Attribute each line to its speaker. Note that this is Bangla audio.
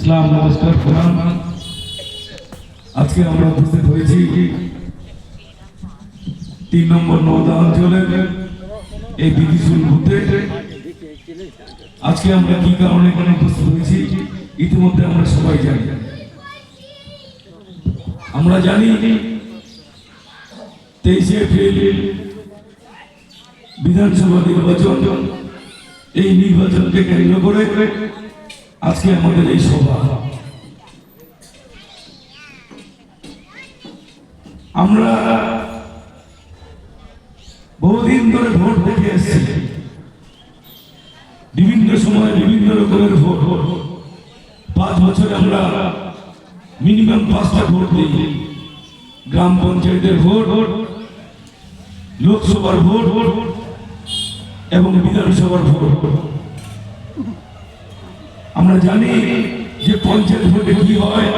Speaker 1: সালাম নমস্কার প্রণাম। আজকে আমরা উপস্থিত হয়েছি 3 নম্বর নওদা অঞ্চলের এই বিধিশূল বুথে। আজকে আমরা কি কারণে এখানে উপস্থিত হয়েছি ইতিমধ্যে আমরা সবাই জানি। আমরা জানি 23 এপ্রিল বিধানসভা নির্বাচন। এই নির্বাচনকে কেন্দ্র করে আজকে আমাদের এই সভা। আমরা বহুদিন ধরে ভোট দেখে এসেছি, বিভিন্ন সময় বিভিন্ন রকমের ভোট। 5 বছরে আমরা মিনিমাম 5টা ভোট দিই। গ্রাম পঞ্চায়েতের ভোট, লোকসভার ভোট এবং বিধানসভার ভোট। আমরা জানি যে পঞ্চায়েত ভোটে কি হয়,